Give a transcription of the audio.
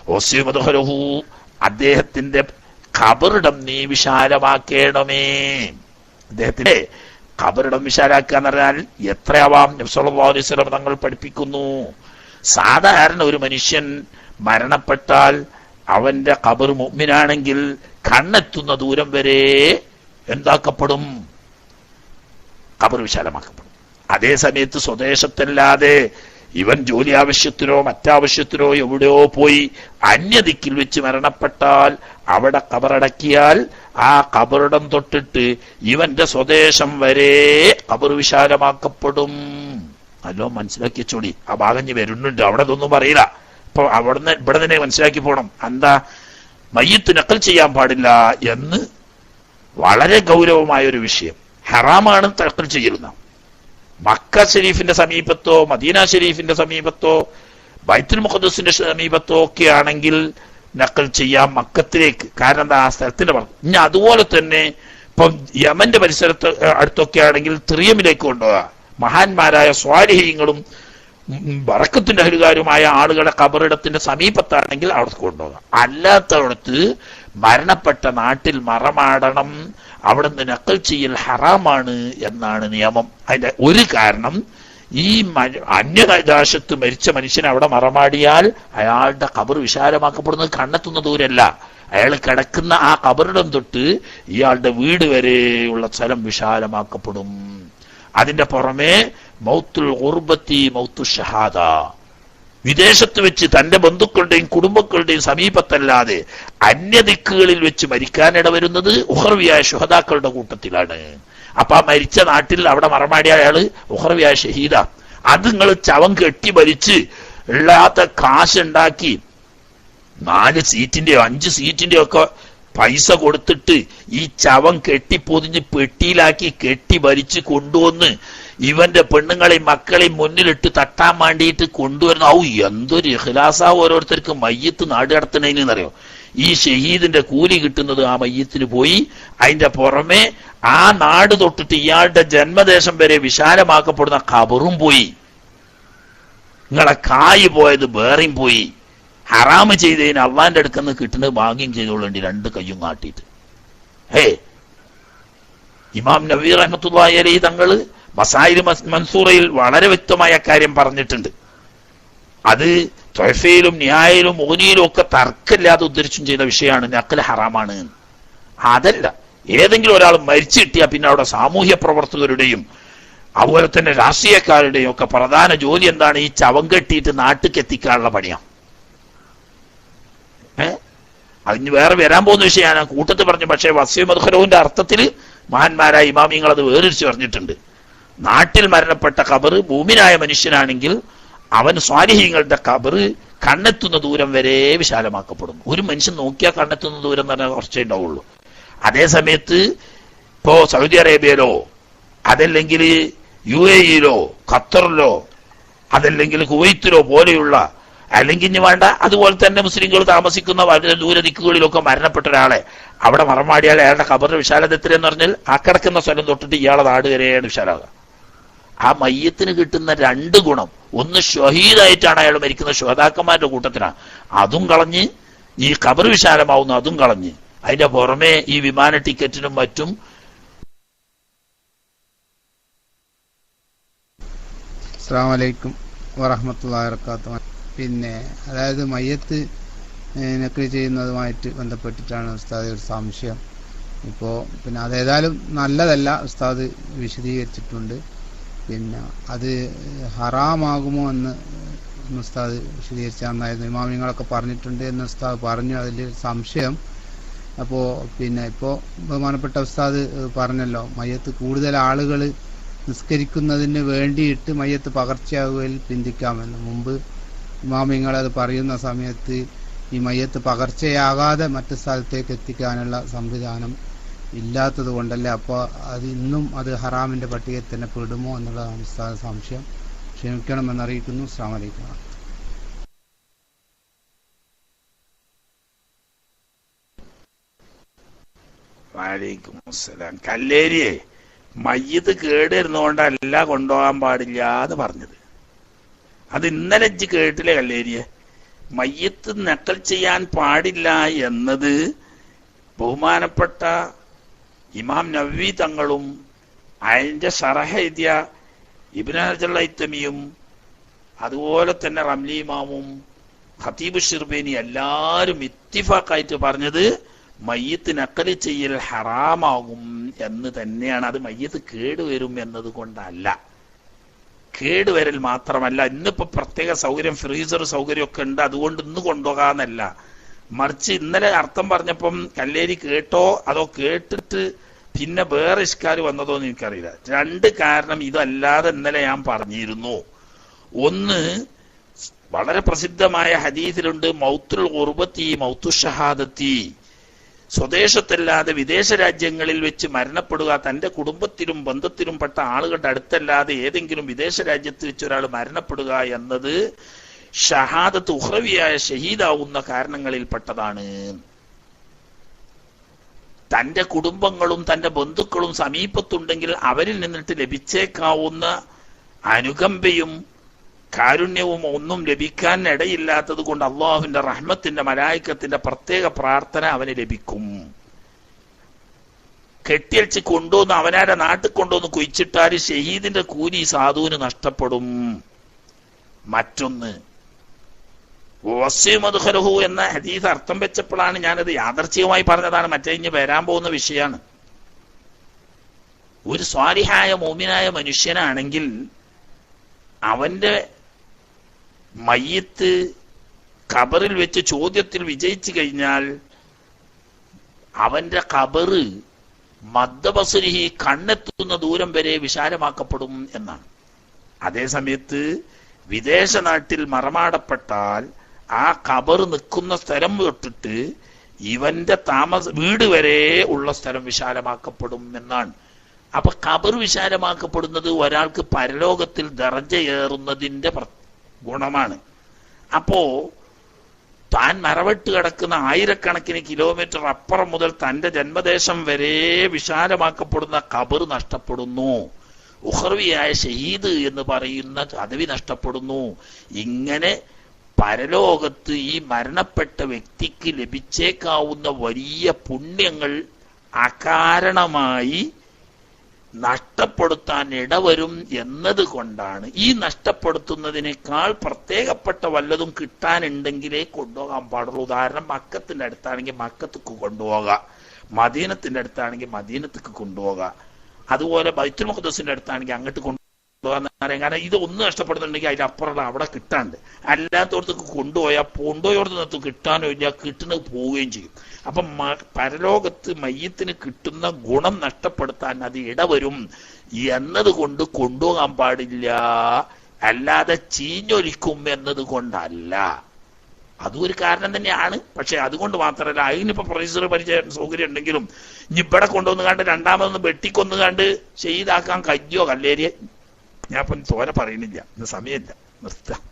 വസിമദ്ഖലഹു, അദ്ദേഹത്തിന്റെ ഖബറിടം നീ വിശാലമാക്കേണമേ. അദ്ദേഹത്തിന്റെ ഖബറിടം വിശാലാക്കുക എന്ന് പറഞ്ഞാൽ എത്രയാവാം? നബി സല്ലല്ലാഹു അലൈഹി വസല്ലം തങ്ങൾ പഠിപ്പിക്കുന്നു, സാധാരണ ഒരു മനുഷ്യൻ മരണപ്പെട്ടാൽ അവന്റെ ഖബർ മുഅ്മിനാണെങ്കിൽ കണ്ണെത്തുന്ന ദൂരം വരെ എന്താക്കപ്പെടും? ഖബർ വിശാലമാക്കപ്പെടും. അതേ സമയത്ത് സ്വദേശത്തല്ലാതെ ഇവൻ ജോലി ആവശ്യത്തിനോ മറ്റാവശ്യത്തിനോ എവിടെയോ പോയി അന്യദിക്കിൽ വെച്ച് മരണപ്പെട്ടാൽ അവിടെ ഖബറടക്കിയാൽ ആ ഖബറിടം തൊട്ടിട്ട് ഇവന്റെ സ്വദേശം വരെ ഖബർ വിശാലമാക്കപ്പെടും. അല്ലോ മനസ്സിലാക്കി വെച്ചോടി. ആ ഭാഗം വരുന്നുണ്ട്, അവിടെ ഇതൊന്നും പറയില്ല. അപ്പൊ അവിടുന്ന് ഇവിടെ തന്നെ മനസ്സിലാക്കി പോണം. എന്താ? മയ്യിത്ത് നഖൽ ചെയ്യാൻ പാടില്ല എന്ന് വളരെ ഗൗരവമായ ഒരു വിഷയം. ഹറാമാണ് നഖൽ ചെയ്യുന്ന. മക്ക ഷരീഫിന്റെ സമീപത്തോ മദീന ഷരീഫിന്റെ സമീപത്തോ ബൈത്തുൽ മുഖദ്ദസിന്റെ സമീപത്തോ ഒക്കെ ആണെങ്കിൽ നഖൽ ചെയ്യാം മക്കത്തിലേക്ക്. കാരണം എന്താ? ആ സ്ഥലത്തിന്റെ പറഞ്ഞു. ഇനി അതുപോലെ തന്നെ ഇപ്പം യമന്റെ പരിസരത്ത് അടുത്തൊക്കെ ആണെങ്കിൽ തിറിയമിലേക്ക് കൊണ്ടുപോകാം. മഹാന്മാരായ സ്വാലിഹീങ്ങളും ബറക്കത്തിന്റെ അഹലുകാരുമായ ആളുകളുടെ ഖബറിടത്തിന്റെ സമീപത്താണെങ്കിൽ അവിടെ കൊണ്ടുപോകാം. അല്ലാത്തടത്ത് മരണപ്പെട്ട നാട്ടിൽ മറമാടണം, അവിടുന്ന് നഖൽ ചെയ്യൽ ഹറാമാണ് എന്നാണ് നിയമം. അതിന്റെ ഒരു കാരണം, ഈ അന്യദേശത്ത് മരിച്ച മനുഷ്യൻ അവിടെ മറമാടിയാൽ അയാളുടെ ഖബർ വിശാലമാക്കപ്പെടുന്നത് കണ്ണെത്തുന്ന ദൂരല്ല. അയാൾ കിടക്കുന്ന ആ ഖബറിടം തൊട്ട് ഇയാളുടെ വീട് വരെയുള്ള സ്ഥലം വിശാലമാക്കപ്പെടും. അതിന്റെ പുറമെ മൗത്തുൽ ഖുർബത്തി മൗത്തു ഷഹാദ, വിദേശത്ത് വെച്ച് തന്റെ ബന്ധുക്കളുടെയും കുടുംബങ്ങളുടെയും സമീപത്തല്ലാതെ അന്യദിക്കുകളിൽ വെച്ച് മരിക്കാനിട വരുന്നത് ഉഖർവിയായ ശുഹദാക്കളുടെ കൂട്ടത്തിലാണ്. അപ്പൊ ആ മരിച്ച നാട്ടിൽ അവിടെ മറമാടിയ അയാള് ഉഖർവിയായ ഷഹീദ. അത് നിങ്ങൾ ചവം കെട്ടി ഭരിച്ച് ഇല്ലാത്ത കാശുണ്ടാക്കി 4 സീറ്റിന്റെയോ 5 സീറ്റിന്റെയോ ഒക്കെ പൈസ കൊടുത്തിട്ട് ഈ ചവം കെട്ടിപ്പൊതിഞ്ഞ് പെട്ടിയിലാക്കി കെട്ടി ഭരിച്ച് കൊണ്ടുവന്ന് ഇവന്റെ പെണ്ണുങ്ങളെയും മക്കളെയും മുന്നിലിട്ട് തട്ടാൻ വേണ്ടിയിട്ട് കൊണ്ടുവരുന്ന എന്തൊരു ഇഖ്ലാസാ ഓരോരുത്തർക്ക് മയ്യത്ത് നാട് കടത്തണേന്നറിയോ. ഈ ഷഹീദിന്റെ കൂലി കിട്ടുന്നത് ആ മയ്യത്തിന് പോയി. അതിന്റെ പുറമെ ആ നാട് തൊട്ടിട്ട് ഇയാളുടെ ജന്മദേശം വരെ വിശാലമാക്കപ്പെടുന്ന ഖബറും പോയി. നിങ്ങളെ കായ് പോയത് വേറെയും പോയി. ഹറാമ് ചെയ്തതിന് അള്ളാന്റെ അടുക്കന്ന് കിട്ടുന്നത് ഭാഗ്യം ചെയ്തോളേണ്ടി 2 കയ്യും കാട്ടിയിട്ട്. ഇമാം നബവി റഹ്മത്തുള്ളാഹി അലൈഹി തങ്ങള് മസായിൽ മൻസൂറയിൽ വളരെ വ്യക്തമായ കാര്യം പറഞ്ഞിട്ടുണ്ട്. അത് ത്വഹഫയിലും നിഹായിലും മുഗ്നിയിലും ഒക്കെ തർക്കമില്ലാതെ ഉദ്ധരിച്ചും ചെയ്ത വിഷയമാണ് നഖൽ ഹറാമാണ്. അതല്ല, ഏതെങ്കിലും ഒരാൾ മരിച്ചു കിട്ടിയാൽ പിന്നെ അവിടെ സാമൂഹ്യ പ്രവർത്തകരുടെയും അതുപോലെ തന്നെ രാഷ്ട്രീയക്കാരുടെയും ഒക്കെ പ്രധാന ജോലി എന്താണ്? ഈ ചവം കെട്ടിയിട്ട് നാട്ടിലേക്ക് എത്തിക്കാനുള്ള പണിയാണ്. അതിന് വേറെ വരാൻ പോകുന്ന വിഷയമാണ് കൂട്ടത്തിൽ പറഞ്ഞു. പക്ഷേ വസ്യ മദ്ഖലഹുവിന്റെ അർത്ഥത്തിൽ മഹാന്മാരായ ഇമാമിങ്ങൾ അത് വേറിരിച്ച് പറഞ്ഞിട്ടുണ്ട്. നാട്ടിൽ മരണപ്പെട്ട ഖബർ ഭൂമിനായ മനുഷ്യനാണെങ്കിൽ അവൻ സ്വാലിഹീങ്ങളുടെ ഖബർ കണ്ണെത്തുന്ന ദൂരം വരെ വിശാലമാക്കപ്പെടും. ഒരു മനുഷ്യൻ നോക്കിയാൽ കണ്ണെത്തുന്ന ദൂരം എന്ന് പറഞ്ഞാൽ കുറച്ചേ ഉണ്ടാവുള്ളൂ. അതേ സമയത്ത് ഇപ്പോ സൗദി അറേബ്യയിലോ അതല്ലെങ്കിൽ UAE-യിലോ ഖത്തറിലോ അതല്ലെങ്കിൽ കുവൈത്തിലോ പോലെയുള്ള, അല്ലെങ്കിൽ ഇനി വേണ്ട അതുപോലെ തന്നെ മുസ്ലിങ്ങൾ താമസിക്കുന്ന വളരെ ദൂരദിക്കുകളിലൊക്കെ മരണപ്പെട്ട ഒരാളെ അവിടെ മറമാടിയാൽ അയാളുടെ ഖബറിന്റെ വിശാലത എത്രയെന്ന് പറഞ്ഞാൽ ആ കിടക്കുന്ന സ്ഥലം തൊട്ടിട്ട് ഇയാളെ നാട് വരെയാണ് വിശാലാകുക. ആ മയ്യത്തിന് കിട്ടുന്ന 2 ഗുണം, ഒന്ന് ഷഹീദായിട്ടാണ് അയാൾ മരിക്കുന്ന ശുഹദാക്കന്മാരുടെ കൂട്ടത്തിനാണ്, അതും കളഞ്ഞ് ഈ ഖബർ വിശാലമാവുന്ന അതും കളഞ്ഞ് അതിന്റെ പുറമെ ഈ വിമാന ടിക്കറ്റിനും മറ്റും. അസ്സലാമു അലൈക്കും വറഹ്മത്തുള്ളാഹി വബറകാതുഹു. പിന്നെ അതായത് മയ്യത്ത് നഖൽ ചെയ്യുന്നതുമായിട്ട് ബന്ധപ്പെട്ടിട്ടാണ് ഉസ്താദ് ഒരു സംശയം. ഇപ്പോൾ പിന്നെ അതേതായാലും നല്ലതല്ല, ഉസ്താദ് വിശദീകരിച്ചിട്ടുണ്ട്. പിന്നെ അത് ഹറാമാകുമോ എന്ന് ഉസ്താദ് വിശദീകരിച്ചാൽ നന്നായിരുന്നു. ഇമാമിങ്ങളൊക്കെ പറഞ്ഞിട്ടുണ്ട് എന്ന് ഉസ്താദ് പറഞ്ഞു, അതിൽ സംശയം. അപ്പോൾ പിന്നെ ഇപ്പോൾ ബഹുമാനപ്പെട്ട ഉസ്താദ് പറഞ്ഞല്ലോ മയ്യത്ത് കൂടുതൽ ആളുകൾ നിസ്കരിക്കുന്നതിന് വേണ്ടിയിട്ട് മയ്യത്ത് പകർച്ചയാകുകയിൽ ചിന്തിക്കാമെന്ന്. മുമ്പ് ഇമാമിങ്ങൾ അത് പറയുന്ന സമയത്ത് ഈ മയ്യത്ത് പകർച്ചയാകാതെ മറ്റു സ്ഥലത്തേക്ക് എത്തിക്കാനുള്ള സംവിധാനം ഇല്ലാത്തത് കൊണ്ടല്ലേ. അപ്പോൾ അത് ഇന്നും അത് ഹറാമിന്റെ പട്ടികയിൽ തന്നെ പെടുമോ എന്നുള്ളതാണ് ഉസ്താദ് സംശയം. ക്ഷമിക്കണമെന്നറിയിക്കുന്നു. അസ്സലാമു അലൈക്കും. വഅലൈക്കും അസ്സലാം. കല്ലേരിയെ മയ്യത്ത് കേടുവരുന്നതുകൊണ്ടല്ല കൊണ്ടുപോകാൻ പാടില്ല എന്ന് പറഞ്ഞത്. അത് ഇന്നലെ കേട്ടില്ലേ കല്ലേരിയെ? മയ്യത്ത് നക്കൽ ചെയ്യാൻ പാടില്ല എന്നത് ബഹുമാനപ്പെട്ട ഇമാം നവവി തങ്ങളും അതിന്റെ ശറഹ് എഴുതിയ ഇബ്നു ഹജർ ഹൈതമിയും അതുപോലെ തന്നെ റംലി ഇമാമും ഖതീബ് ഷിർബേനി എല്ലാവരും ഇത്തിഫാഖായിട്ട് പറഞ്ഞത് മയ്യത്ത് നക്കൽ ചെയ്യൽ ഹറാമാകും എന്ന് തന്നെയാണ്. അത് മയ്യത്ത് കേടുവരും എന്നത് കൊണ്ടല്ല, കേടുവരൽ മാത്രമല്ല. ഇന്നിപ്പോ പ്രത്യേക സൗകര്യം, ഫ്രീസർ സൗകര്യമൊക്കെ ഉണ്ട്, അതുകൊണ്ട് ഇന്ന് കൊണ്ടുപോകാന്നല്ല. മറിച്ച് ഇന്നലെ അർത്ഥം പറഞ്ഞപ്പം കല്ലേരി കേട്ടോ അതോ കേട്ടിട്ട് പിന്നെ വേറെ ഇഷ്കാര് വന്നതോ എന്ന് എനിക്കറിയില്ല. രണ്ട് കാരണം ഇതല്ലാതെ ഇന്നലെ ഞാൻ പറഞ്ഞിരുന്നു. ഒന്ന്, വളരെ പ്രസിദ്ധമായ ഹദീസിലുണ്ട് മൗത്തുൽ ഖുർബത്തി മൗത്തു ഷഹാദത്തി, സ്വദേശത്തല്ലാതെ വിദേശ രാജ്യങ്ങളിൽ വെച്ച് മരണപ്പെടുക, തന്റെ കുടുംബത്തിലും ബന്ധത്തിലും പെട്ട ആളുകളുടെ അടുത്തല്ലാതെ ഏതെങ്കിലും വിദേശ രാജ്യത്ത് വെച്ച് ഒരാൾ മരണപ്പെടുക എന്നത് ഷഹാദത്ത് ഉഖ്റവിയായ ഷഹീദാവുന്ന കാരണങ്ങളിൽ പെട്ടതാണ്. തന്റെ കുടുംബങ്ങളും തന്റെ ബന്ധുക്കളും സമീപത്തുണ്ടെങ്കിൽ അവരിൽ നിന്നിട്ട് ലഭിച്ചേക്കാവുന്ന അനുകമ്പയും കാരുണ്യവും ഒന്നും ലഭിക്കാൻ ഇടയില്ലാത്തത് കൊണ്ട് അള്ളാഹുവിന്റെ റഹ്മത്തിന്റെ മലായിക്കത്തിന്റെ പ്രത്യേക പ്രാർത്ഥന അവന് ലഭിക്കും. കെട്ടിയടിച്ച് കൊണ്ടുവന്ന് അവനാരെ നാട്ടിൽ കൊണ്ടുവന്ന് കുഴിച്ചിട്ടാൽ ഷഹീദിന്റെ കൂലി സാധുവിന് നഷ്ടപ്പെടും. മറ്റൊന്ന്, വസ്യമദ്ഖലഹു എന്ന ഹദീസ് അർത്ഥം വെച്ചപ്പോഴാണ് ഞാനത് യാദർച്ഛികമായി പറഞ്ഞതാണ്, മറ്റേ ഇനി വരാൻ പോകുന്ന വിഷയമാണ്. ഒരു സ്വാലിഹായ മോമിനായ മനുഷ്യനാണെങ്കിൽ അവന്റെ മയ്യത്ത് ഖബറിൽ വെച്ച് ചോദ്യത്തിൽ വിജയിച്ചു കഴിഞ്ഞാൽ അവന്റെ ഖബറ് മദ്ദബസരിഹി കണ്ണെത്തുന്ന ദൂരം വരെ വിശാലമാക്കപ്പെടും എന്നാണ്. അതേ സമയത്ത് വിദേശ നാട്ടിൽ മറമാടപ്പെട്ടാൽ ആ ഖബർ നിൽക്കുന്ന സ്ഥലം തൊട്ടിട്ട് ഇവന്റെ വീട് വരെ ഉള്ള സ്ഥലം വിശാലമാക്കപ്പെടും എന്നാണ്. അപ്പൊ ഖബർ വിശാലമാക്കപ്പെടുന്നത് ഒരാൾക്ക് പരലോകത്തിൽ ദറജയേറുന്നതിന്റെ ഗുണമാണ്. അപ്പോ താൻ മറവിട്ട് കിടക്കുന്ന ആയിരക്കണക്കിന് കിലോമീറ്റർ അപ്പുറം മുതൽ തന്റെ ജന്മദേശം വരെ വിശാലമാക്കപ്പെടുന്ന ഖബർ നഷ്ടപ്പെടുന്നു. ഉഖ്റവിയായ ഷഹീദ് എന്ന് പറയുന്ന പദവി നഷ്ടപ്പെടുന്നു. ഇങ്ങനെ പരലോകത്ത് ഈ മരണപ്പെട്ട വ്യക്തിക്ക് ലഭിച്ചേക്കാവുന്ന വലിയ പുണ്യങ്ങൾ അകാരണമായി നഷ്ടപ്പെടുത്താൻ ഇടവരും എന്നതുകൊണ്ടാണ്. ഈ നഷ്ടപ്പെടുത്തുന്നതിനേക്കാൾ പ്രത്യേകപ്പെട്ട വല്ലതും കിട്ടാനുണ്ടെങ്കിലേ കൊണ്ടുപോകാൻ പാടുള്ളൂ. ഉദാഹരണം, മക്കത്തിന്റെ അടുത്താണെങ്കിൽ മക്കത്തേക്ക് കൊണ്ടുപോകാം, മദീനത്തിന്റെ അടുത്താണെങ്കിൽ മദീനത്തേക്ക് കൊണ്ടുപോകാം, അതുപോലെ ബൈത്തുൽ മുഖദ്ദസിന്റെ അടുത്താണെങ്കിൽ അങ്ങോട്ട് കൊണ്ടുപോകാൻ പറയാം. കാരണം ഇത് ഒന്ന് നഷ്ടപ്പെടുന്നുണ്ടെങ്കിൽ അതിന്റെ അപ്പുറമുള്ള അവിടെ കിട്ടാണ്ട്, അല്ലാത്തടത്തേക്ക് കൊണ്ടുപോയോടത്ത് കിട്ടാനോ ഇല്ല, കിട്ടുന്നത് പോവുകയും ചെയ്യും. അപ്പൊ പരലോകത്ത് മയ്യത്തിന് കിട്ടുന്ന ഗുണം നഷ്ടപ്പെടുത്താൻ അത് ഇടവരും എന്നത് കൊണ്ട് കൊണ്ടുപോകാൻ പാടില്ല, അല്ലാതെ ചീഞ്ഞൊലിക്കും എന്നത് കൊണ്ടല്ല. അതും ഒരു കാരണം തന്നെയാണ്. പക്ഷെ അതുകൊണ്ട് മാത്രമല്ല, അതിനിപ്പോ പ്രൊഫസർ പരിചയം സൗകര്യം ഉണ്ടെങ്കിലും ഇനി ഇവിടെ കൊണ്ടുവന്ന് കണ്ട് രണ്ടാമതൊന്ന് വെട്ടിക്കൊന്ന് കണ്ട് ചെയ്താക്കാൻ കഴിയോ കല്ലേരിയെ? ഞാൻ ഇപ്പം തോനെ പറയുന്നില്ല, ഇന്ന് സമയമില്ല, നിർത്താം.